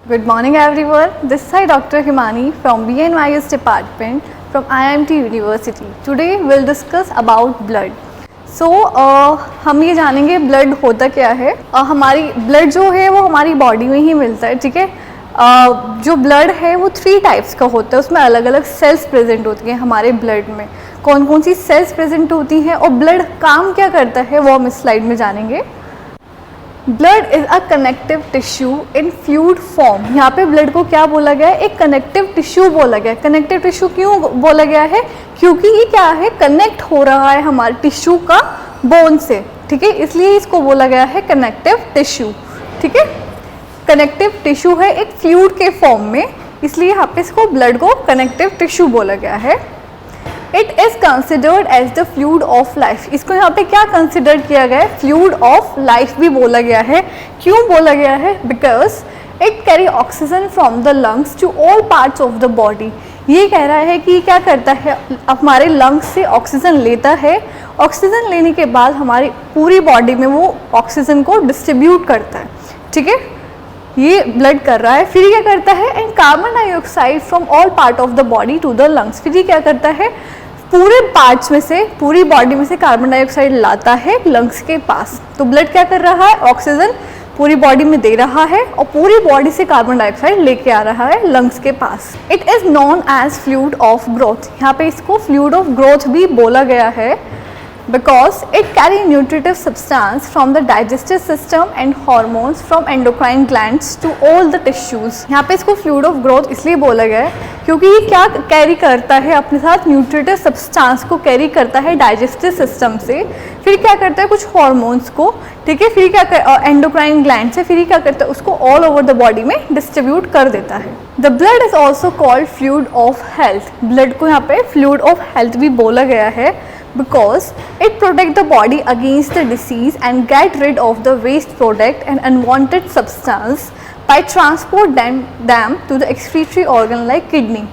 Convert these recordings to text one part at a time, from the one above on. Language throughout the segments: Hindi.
Good morning everyone. This is Dr. Himani from BNYS department from IMT University. Today we'll discuss about blood. So हम ये जानेंगे ब्लड होता क्या है. हमारी ब्लड जो है वो हमारी बॉडी में ही मिलता है, ठीक है. जो ब्लड है वो 3 टाइप्स का होता है, उसमें अलग अलग सेल्स प्रेजेंट होती हैं हमारे ब्लड में. कौन कौन सी सेल्स प्रेजेंट होती हैं और ब्लड काम क्या करता है वो हम इस स्लाइड में जानेंगे. Blood is a connective tissue in fluid form. यहाँ पे ब्लड को क्या बोला गया है, एक कनेक्टिव टिश्यू बोला गया है. कनेक्टिव टिश्यू क्यों बोला गया है, क्योंकि ये क्या है, कनेक्ट हो रहा है हमारे टिश्यू का बोन से, ठीक है, इसलिए इसको बोला गया है कनेक्टिव टिश्यू. ठीक है, कनेक्टिव टिश्यू है एक फ्लूइड के फॉर्म में, इसलिए यहाँ पे इसको ब्लड को कनेक्टिव टिश्यू बोला गया है. It is considered as the fluid of life. इसको यहाँ पे क्या कंसिडर किया गया है, फ्लूइड ऑफ लाइफ भी बोला गया है. क्यों बोला गया है, because it carry oxygen from the lungs to all parts of the body. ये कह रहा है कि क्या करता है, हमारे लंग्स से ऑक्सीजन लेता है, ऑक्सीजन लेने के बाद हमारी पूरी बॉडी में वो ऑक्सीजन को डिस्ट्रीब्यूट करता है. ठीक है, ये ब्लड कर रहा है. फिर क्या करता है, and carbon dioxide from all part of the body to the lungs. फिर ये क्या करता है, पूरे पार्ट्स में से, पूरी बॉडी में से कार्बन डाइऑक्साइड लाता है लंग्स के पास. तो ब्लड क्या कर रहा है, ऑक्सीजन पूरी बॉडी में दे रहा है और पूरी बॉडी से कार्बन डाइऑक्साइड लेके आ रहा है लंग्स के पास. It is known as fluid of growth. यहाँ पे इसको फ्लूइड ऑफ ग्रोथ भी बोला गया है because it carry nutritive substance from the digestive system and hormones from endocrine glands to all the tissues. यहाँ पे इसको fluid of growth इसलिए बोला गया है क्योंकि ये क्या कैरी करता है अपने साथ, न्यूट्रिटिव सब्सटेंस को कैरी करता है डाइजेस्टिव सिस्टम से. फिर क्या करता है, कुछ हॉर्मोन्स को, ठीक है, फिर क्या एंडोक्राइन ग्लैंड से, फिर क्या करता है, उसको ऑल ओवर द बॉडी में डिस्ट्रीब्यूट कर देता है. The blood is also called fluid of health. Blood को यहाँ पे फ्लूइड ऑफ हेल्थ भी बोला गया है because it protect the body against the disease and get rid of the waste product and unwanted substance by transport them to the excretory organ like kidney.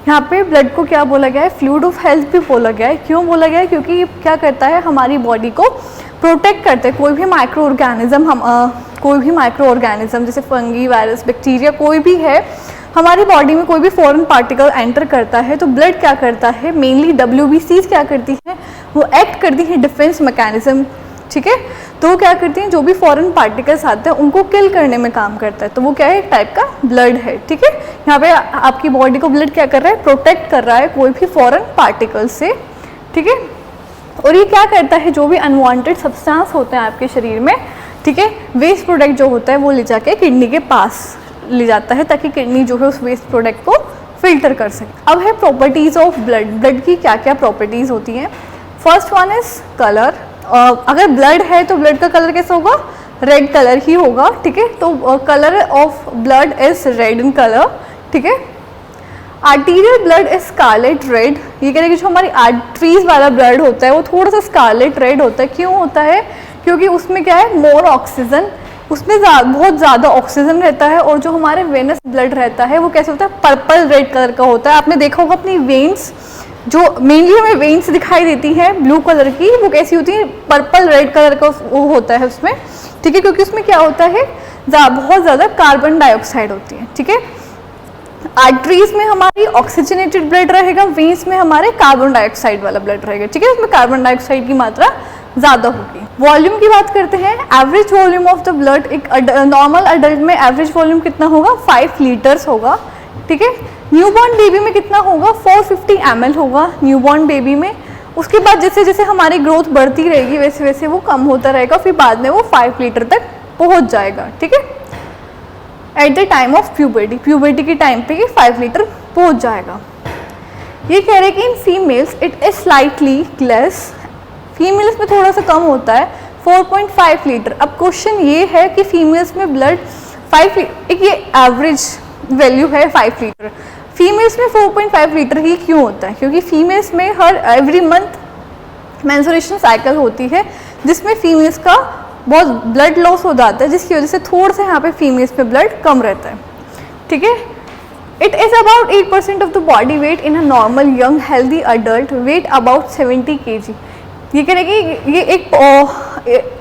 यहाँ पे ब्लड को क्या बोला गया है, फ्लूइड ऑफ हेल्थ भी बोला गया है. क्यों बोला गया है, क्योंकि ये क्या करता है, हमारी बॉडी को प्रोटेक्ट करते हैं. कोई भी माइक्रो ऑर्गेनिज्म जैसे फंगी, वायरस, बैक्टीरिया कोई भी है हमारी बॉडी में, कोई भी फॉरेन पार्टिकल एंटर करता है तो ब्लड क्या करता है, मेनली WBCs क्या करती है, वो एक्ट करती है डिफेंस मैकेनिज्म. ठीक है, तो वो क्या करती हैं, जो भी फॉरेन पार्टिकल्स आते हैं उनको किल करने में काम करता है. तो वो क्या है, एक टाइप का ब्लड है. ठीक है, यहाँ पे आपकी बॉडी को ब्लड क्या कर रहा है, प्रोटेक्ट कर रहा है कोई भी फॉरेन पार्टिकल से. ठीक है, और ये क्या करता है, जो भी अनवांटेड सब्सटेंस होते हैं आपके शरीर में, ठीक है, वेस्ट प्रोडक्ट जो होता है वो ले जाके किडनी के पास ले जाता है ताकि किडनी जो है उस वेस्ट प्रोडक्ट को फिल्टर कर सके. अब है प्रॉपर्टीज ऑफ ब्लड. ब्लड की क्या क्या प्रॉपर्टीज होती हैं. First one is colour. अगर ब्लड है तो ब्लड का कलर कैसा होगा, रेड कलर ही होगा. ठीक है, तो colour of blood is red in colour. ठीक है, arterial blood is scarlet red. ये कह रहे हैं कि जो हमारी आर्टरीज वाला ब्लड होता है वो थोड़ा सा स्कारलेट रेड होता है. क्यों होता है, क्योंकि उसमें क्या है, मोर ऑक्सीजन, उसमें बहुत ज़्यादा ऑक्सीजन रहता है. और जो हमारे वेनस ब्लड रहता है वो कैसे होता है, पर्पल रेड कलर का होता है. आपने देखा होगा अपनी वेन्स, जो मेनली हमें वेन्स दिखाई देती हैं ब्लू कलर की, वो कैसी होती है, पर्पल रेड कलर का वो होता है उसमें. ठीक है, क्योंकि उसमें क्या होता है, बहुत ज़्यादा कार्बन डाइऑक्साइड होती है. ठीक है, आर्टरीज में हमारी ऑक्सीजनेटेड ब्लड रहेगा, वेन्स में हमारे कार्बन डाइऑक्साइड वाला ब्लड रहेगा. ठीक है, उसमें कार्बन डाइऑक्साइड की मात्रा ज़्यादा होगी. वॉल्यूम की बात करते हैं. Average volume of the blood, एक नॉर्मल अडल्ट में एवरेज वॉल्यूम कितना होगा, 5 लीटर्स होगा. ठीक है, न्यूबॉर्न बेबी में कितना होगा, 450 ml होगा न्यूबॉर्न बेबी में. उसके बाद जैसे जैसे हमारी ग्रोथ बढ़ती रहेगी वैसे वैसे वो कम होता रहेगा, फिर बाद में वो 5 लीटर तक पहुंच जाएगा. ठीक है, at the time of puberty के टाइम पे ये 5 लीटर पहुंच जाएगा. ये कह रहे हैं कि in females it is slightly less. Females में थोड़ा सा कम होता है, 4.5 लीटर. अब क्वेश्चन ये है कि फीमेल्स में ब्लड 5 लीटर, एक ये एवरेज वैल्यू है 5 लीटर, फीमेल्स में 4.5 लीटर ही क्यों होता है, क्योंकि फीमेल्स में हर एवरी मंथ मेंस्ट्रुएशन साइकिल होती है जिसमें फीमेल्स का बहुत ब्लड लॉस हो जाता है, जिसकी वजह से थोड़ा सा यहाँ पे फीमेल्स में ब्लड कम रहता है. ठीक है, it is about 8% of the body weight in a normal young healthy adult weight about 70 kg. ये कह रहे कि ये एक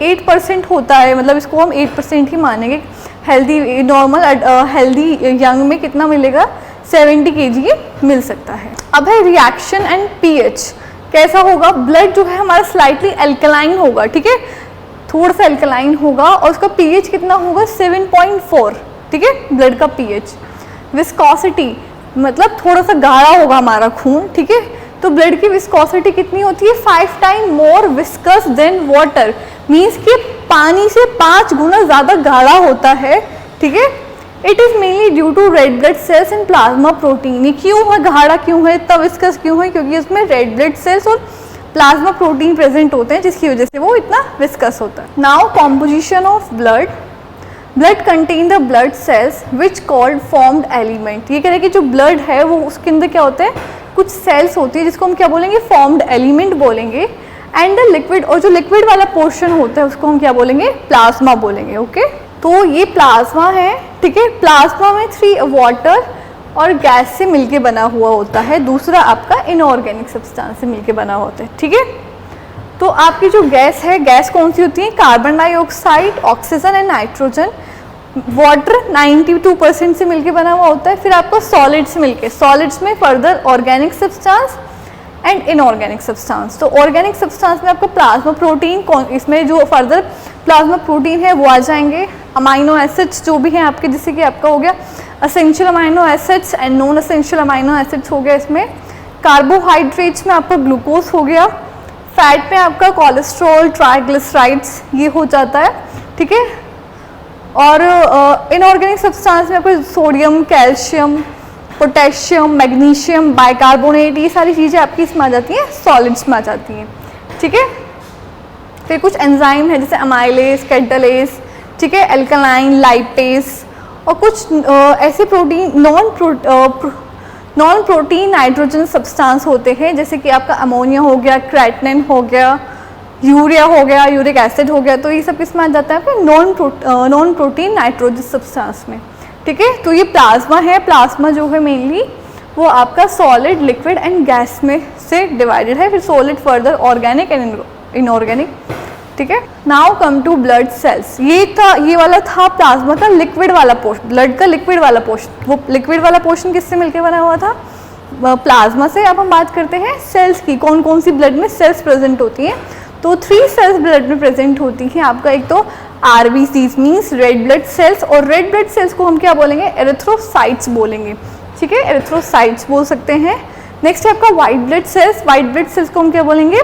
8% होता है, मतलब इसको हम 8% ही मानेंगे. हेल्दी नॉर्मल हेल्दी यंग में कितना मिलेगा, 70 kg मिल सकता है। अब है रिएक्शन एंड पीएच कैसा होगा। ब्लड जो है हमारा स्लाइटली एल्कलाइन होगा, ठीक है, थोड़ा सा एल्कलाइन होगा और उसका पीएच कितना होगा 7.4, ठीक है, ब्लड का पीएच। विस्कोसिटी मतलब थोड़ा सा गाढ़ा होगा हमारा खून, ठीक है, तो ब्लड की विस्कोसिटी कितनी होती है 5 time more viscous than water, means कि पानी से 5 गुना ज़्यादा गाढ़ा होता है, ठीक है। It is mainly due to red blood cells and plasma protein. ये क्यों है, गाढ़ा क्यों है, इतना विस्कस क्यों है, क्योंकि उसमें रेड ब्लड सेल्स और प्लाज्मा प्रोटीन प्रेजेंट होते हैं जिसकी वजह से वो इतना विस्कस होता है। Now composition of blood. Blood contain the blood cells which called formed element. ये कह रहे हैं कि जो ब्लड है वो उसके अंदर क्या होते हैं, कुछ सेल्स होती है जिसको हम क्या बोलेंगे, फॉर्म्ड एलिमेंट बोलेंगे। एंड द लिक्विड, और जो लिक्विड वाला पोर्शन होता है उसको हम क्या बोलेंगे, प्लाज्मा बोलेंगे, ओके। तो ये प्लाज्मा है, ठीक है। प्लाज्मा में 3 वाटर और गैस से मिलके बना हुआ होता है, दूसरा आपका इनऑर्गेनिक सब्सटेंस से मिलके बना होता है, ठीक है। तो आपकी जो गैस है, गैस कौन सी होती है, carbon dioxide, oxygen and nitrogen. Water 92% से मिलके बना हुआ होता है। फिर आपको सॉलिड्स से मिलके, सॉलिड्स में further organic substance and inorganic substance. तो ऑर्गेनिक सब्सटेंस में आपको प्लाज्मा प्रोटीन, इसमें जो फर्दर प्लाज्मा प्रोटीन है वो आ जाएंगे। अमाइनो एसिड्स जो भी हैं आपके, जैसे कि आपका हो गया essential amino acids and non essential amino acids हो गया इसमें। कार्बोहाइड्रेट्स में आपका ग्लूकोज हो गया। फैट में आपका कोलेस्ट्रॉल, ट्राइग्लिसराइड्स ये हो जाता है, ठीक है। और इनऑर्गेनिक सब्सटेंस में आपको sodium, calcium, potassium, magnesium, bicarbonate, ये सारी चीज़ें आपकी इसमें आ जाती हैं, सॉलिड्स में आ जाती हैं, ठीक है। फिर कुछ एंजाइम है जैसे अमाइलेज, कैटालेज, ठीक है, एल्कलाइन, लाइपेज, और कुछ ऐसे protein non protein nitrogen substance होते हैं जैसे कि आपका अमोनिया हो गया, क्रेटिनिन हो गया, यूरिया हो गया, यूरिक एसिड हो गया। तो ये सब किसमें आ जाता है, फिर नॉन प्रोटीन नाइट्रोजन सब्सटेंस में, ठीक है। तो ये प्लाज्मा है। प्लाज्मा जो है मेनली वो आपका सॉलिड, लिक्विड एंड गैस में से डिवाइडेड है। फिर solid, further organic and inorganic, ठीक है। Now come to blood cells. ये वाला था प्लाज्मा का लिक्विड वाला पोर्शन, ब्लड का लिक्विड वाला पोर्शन। वो लिक्विड वाला पोर्शन किससे मिलकर बना हुआ था, प्लाज्मा से। अब हम बात करते हैं सेल्स की, कौन कौन सी ब्लड में सेल्स प्रेजेंट होती हैं। तो 3 सेल्स ब्लड में प्रेजेंट होती हैं आपका। एक तो RBCs means red blood sales, और रेड ब्लड सेल्स को हम क्या बोलेंगे, एरिथ्रोसाइट्स बोलेंगे, ठीक है, एरिथ्रोसाइट्स बोल सकते हैं। नेक्स्ट है आपका white blood cells. White blood cells को हम क्या बोलेंगे,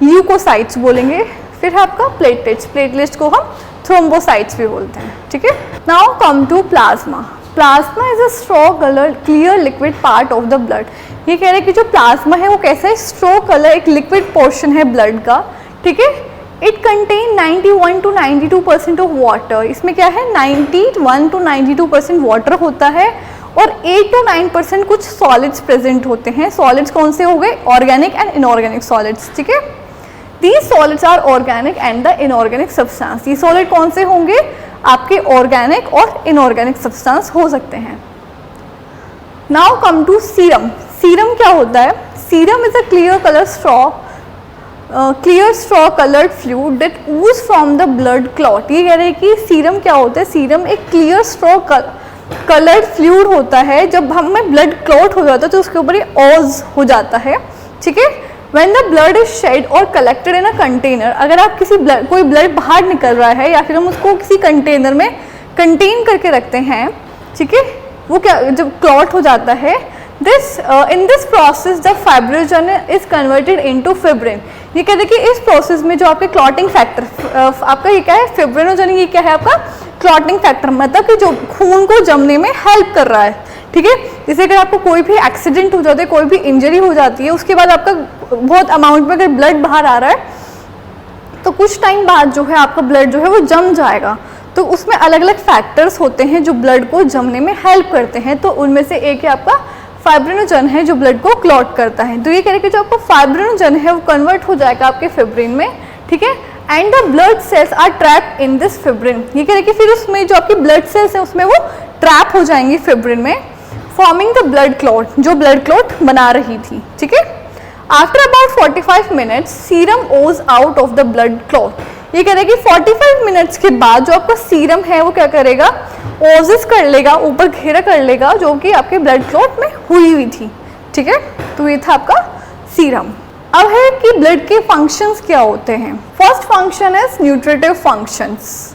ल्यूकोसाइट्स बोलेंगे। फिर है आपका प्लेटलेट्स, प्लेटलेट्स को हम थ्रोम्बोसाइट्स भी बोलते हैं, ठीक है। Now come to plasma. Plasma is a straw colour clear liquid part of the blood. ये कह रहे हैं कि जो प्लाज्मा है वो कैसा है, स्ट्रॉ कलर एक लिक्विड पोर्शन है ब्लड का, ठीक है। It contain 91 to 92% of water. इसमें क्या है, 91 to 92% वाटर होता है और 8 to 9% कुछ सॉलिड्स प्रेजेंट होते हैं। सॉलिड्स कौन से हो गए, ऑर्गेनिक एंड इनऑर्गेनिक सॉलिड्स, ठीक है। These solids are organic and the inorganic substance. ये सॉलिड कौन से होंगे, आपके ऑर्गेनिक और इनऑर्गेनिक सब्सटेंस हो सकते हैं। Now come to serum. Serum क्या होता है, serum is a clear colour straw coloured fluid that ooze from the blood clot. ये कह रहे हैं कि सीरम क्या होता है, सीरम एक क्लियर स्ट्रॉ कलर्ड फ्लूइड होता है। जब हमें ब्लड क्लॉट हो जाता है तो उसके ऊपर ये ऑज हो जाता है, ठीक है। When the blood is shed or collected in a container, अगर आप कोई ब्लड बाहर निकल रहा है या फिर हम उसको किसी कंटेनर में कंटेन करके रखते हैं, ठीक है, वो क्या जब क्लॉट हो जाता है, in this process the fibrinogen is converted into fibrin। ये कहते हैं कि इस प्रोसेस में जो आपके क्लॉटिंग फैक्टर आपका ये क्या है, फिब्रिनोजन, ये क्या है आपका क्लॉटिंग फैक्टर, मतलब कि जो खून को जमने में हेल्प कर रहा है, ठीक है। जैसे अगर आपको कोई भी एक्सीडेंट हो जाता है, कोई भी इंजरी हो जाती है, उसके बाद आपका बहुत अमाउंट में अगर ब्लड बाहर आ रहा है तो कुछ टाइम बाद जो है आपका ब्लड जो है वो जम जाएगा। तो उसमें अलग अलग फैक्टर्स होते हैं जो ब्लड को जमने में हेल्प करते हैं। तो उनमें से एक है आपका फाइब्रिनोजन है जो ब्लड को क्लॉट करता है। तो ये कह रहे हैं कि जो आपका फाइब्रिनोजन है वो कन्वर्ट हो जाएगा आपके फिब्रिन में, ठीक है। And the blood cells are trap in this fibrin. ये कह रहे हैं कि फिर उसमें जो आपकी ब्लड सेल्स है उसमें वो ट्रैप हो जाएंगी फिब्रिन में, फॉर्मिंग द ब्लड क्लॉट, जो ब्लड क्लॉट बना रही थी, ठीक है। आफ्टर अबाउट 45 मिनट्स सीरम ओज out of the blood clot. ये कह रहे हैं कि 45 मिनट्स के बाद जो आपका सीरम है वो क्या करेगा, ओजिस कर लेगा, ऊपर घेरा कर लेगा जो कि आपके ब्लड क्लॉट में हुई थी, ठीक है। तो ये था आपका सीरम। अब है कि ब्लड के फंक्शंस क्या होते हैं। First function is nutritive functions.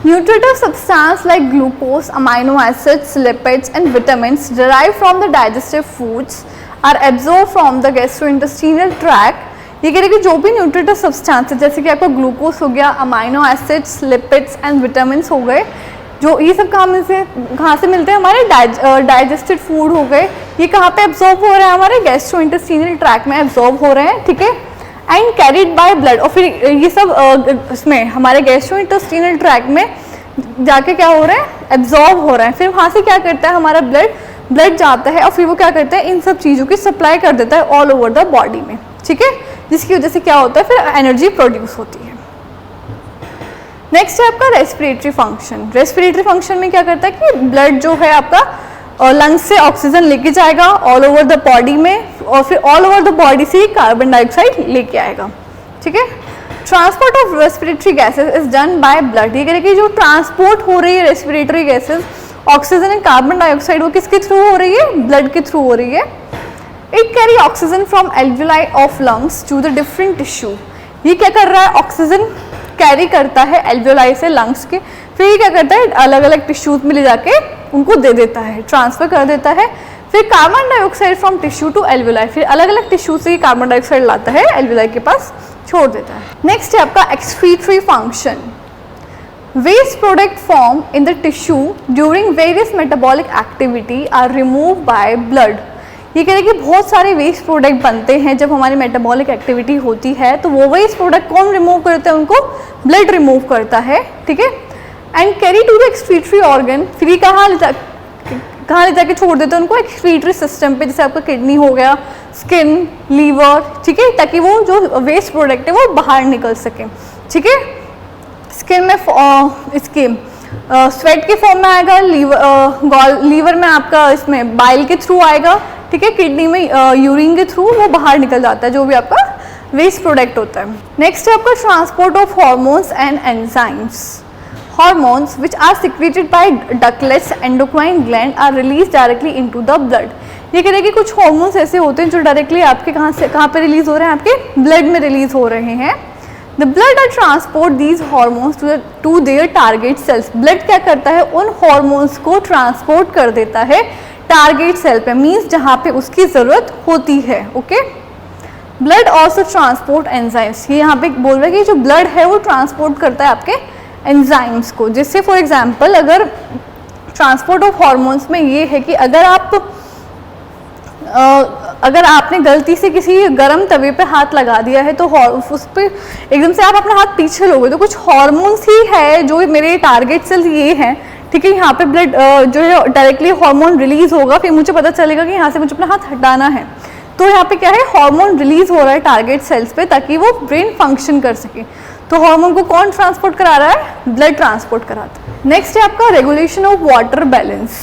Nutritive substance like glucose, amino acids, lipids and vitamins derived from the digestive foods are absorbed from the gastrointestinal tract। ये कह रहे कि जो भी न्यूट्रिटिव सब्सटेंस है जैसे कि आपका ग्लूकोज हो गया, amino acids, lipids and vitamins हो गए, जो ये सब कहाँ से मिलते हैं, हमारे डाइजेस्टेड फूड हो गए, ये कहाँ पे एब्जॉर्ब हो रहे हैं, हमारे गैस्ट्रोइंटेस्टिनल ट्रैक्ट में एब्जॉर्ब हो रहे हैं, ठीक है। एंड कैरिड बाय ब्लड, और फिर ये सब इसमें हमारे गैस्ट्रोइंटेस्टिनल ट्रैक्ट में जाके क्या हो रहा है, एब्जॉर्ब हो रहा है। फिर वहाँ से क्या करता है हमारा ब्लड जाता है और फिर वो क्या करता है, इन सब चीज़ों की सप्लाई कर देता है ऑल ओवर द बॉडी में, ठीक है, जिसकी वजह से क्या होता है, फिर एनर्जी प्रोड्यूस होती है। नेक्स्ट है आपका रेस्पिरेटरी फंक्शन। रेस्पिरेटरी फंक्शन में क्या करता है कि ब्लड जो है आपका लंग्स से ऑक्सीजन लेके जाएगा ऑल ओवर द बॉडी में, और फिर ऑल ओवर द बॉडी से कार्बन डाइऑक्साइड लेके आएगा, ठीक है। Transport of respiratory gases is done by blood. ये कह रहे कि जो ट्रांसपोर्ट हो रही है respiratory gases, oxygen and carbon dioxide, वो किसके थ्रू हो रही है, ब्लड के थ्रू हो रही है। It carry oxygen from alveoli of lungs to the different tissue. ये क्या कर रहा है, ऑक्सीजन कैरी करता है एल्वियोलाई से लंग्स के, फिर ये क्या करता है, अलग अलग टिश्यूज में ले जाके उनको दे देता है, ट्रांसफर कर देता है। फिर carbon dioxide from tissue to alveoli, फिर अलग अलग टिश्यू से कार्बन डाइऑक्साइड लाता है, एल्वियोलाई के पास छोड़ देता है। नेक्स्ट है आपका excretory function. Waste product form in the tissue during various metabolic activity are remove by blood. ये कह रहे कि बहुत सारे वेस्ट प्रोडक्ट बनते हैं जब हमारी मेटाबॉलिक एक्टिविटी होती है, तो वो वेस्ट प्रोडक्ट कौन रिमूव करता है, उनको ब्लड रिमूव करता है, ठीक है। And carry to the excretory organ, फिर ये कहाँ ले जाके छोड़ देते हैं उनको, एक्सक्रीटरी सिस्टम पे, जैसे आपका किडनी हो गया, स्किन, लीवर, ठीक है, ताकि वो जो वेस्ट प्रोडक्ट है वो बाहर निकल सके, ठीक है। स्किन में इसके स्वेट के फॉर्म में आएगा, लीवर में आपका इसमें बाइल के थ्रू आएगा, ठीक है, किडनी में यूरिन के थ्रू वो बाहर निकल जाता है जो भी आपका वेस्ट प्रोडक्ट होता है। नेक्स्ट है आपका transport of hormones and enzymes. Hormones which are secreted by ductless endocrine gland are released directly into the blood। ये कह रहे हैं कि कुछ हार्मोन्स ऐसे होते हैं जो डायरेक्टली आपके कहाँ पे रिलीज हो रहे हैं, आपके ब्लड में रिलीज हो रहे हैं। The blood transport these hormones to their target cells। Blood क्या करता है, उन हार्मोन्स को ट्रांसपोर्ट कर देता है टारगेट सेल पे, मीन्स जहाँ पे उसकी ज़रूरत होती है, okay. Blood also transport enzymes. ये यहाँ पे बोल रहा है कि जो ब्लड है वो ट्रांसपोर्ट करता है आपके एंजाइम्स को, जिससे फॉर एग्जांपल अगर ट्रांसपोर्ट ऑफ हार्मोन्स में ये है कि अगर आपने गलती से किसी गर्म तवे पे हाथ लगा दिया है तो उस पर एकदम से आप अपना हाथ पीछे लोगे तो कुछ हार्मोन्स ही है जो मेरे टारगेट सेल्स ये हैं, ठीक है। यहाँ पे ब्लड जो है डायरेक्टली हार्मोन रिलीज होगा, फिर मुझे पता चलेगा कि यहाँ से मुझे अपना हाथ हटाना है, तो यहाँ पे क्या है, हार्मोन रिलीज हो रहा है टारगेट सेल्स पे ताकि वो ब्रेन फंक्शन कर सके। तो हार्मोन को कौन ट्रांसपोर्ट करा रहा है, ब्लड ट्रांसपोर्ट कराता है। नेक्स्ट है आपका regulation of water balance.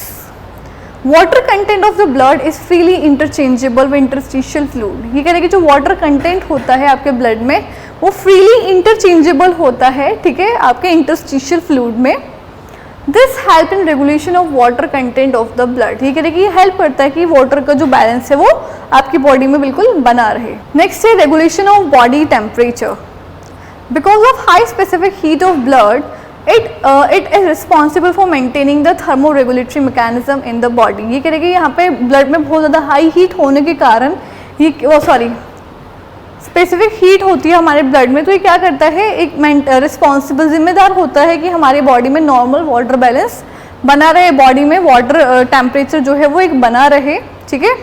Water content of the blood is freely interchangeable with interstitial fluid. ये कह रहे हैं कि जो वाटर कंटेंट होता है आपके ब्लड में वो फ्रीली इंटरचेंजेबल होता है, ठीक है, आपके इंटरस्टिशियल फ्लूइड में। This help in regulation of water content of the blood. ये कह रहे हैं कि ये हेल्प करता है कि वाटर का जो बैलेंस है वो आपकी बॉडी में बिल्कुल बना रहे। नेक्स्ट है regulation of body temperature. Because of high specific heat of blood, it is responsible for maintaining the thermoregulatory mechanism in the body। ये कह रहे हैं कि यहाँ पे ब्लड में बहुत ज़्यादा हाई हीट होने के कारण स्पेसिफिक हीट होती है हमारे ब्लड में, तो ये क्या करता है, एक रिस्पॉन्सिबल जिम्मेदार होता है कि हमारी बॉडी में नॉर्मल वाटर बैलेंस बना रहे, बॉडी में वाटर टेम्परेचर जो है वो एक बना रहे, ठीक है।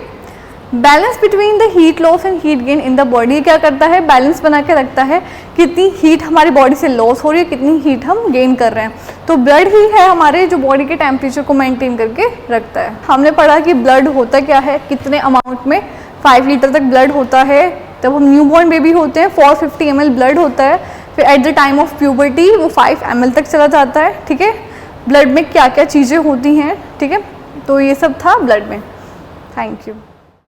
Balance between the heat loss and heat gain in the body क्या करता है, बैलेंस बना के रखता है, कितनी हीट हमारी बॉडी से लॉस हो रही है, कितनी हीट हम गेन कर रहे हैं। तो ब्लड ही है हमारे जो बॉडी के टेम्परेचर को मेंटेन करके रखता है। हमने पढ़ा कि ब्लड होता क्या है, कितने अमाउंट में, 5 लीटर तक ब्लड होता है। जब हम न्यूबॉर्न बेबी होते हैं 450 ml ब्लड होता है, फिर at the time of puberty वो 5 ml तक चला जाता है, ठीक है। ब्लड में क्या क्या चीज़ें होती हैं, ठीक है, तो ये सब था ब्लड में। Thank you.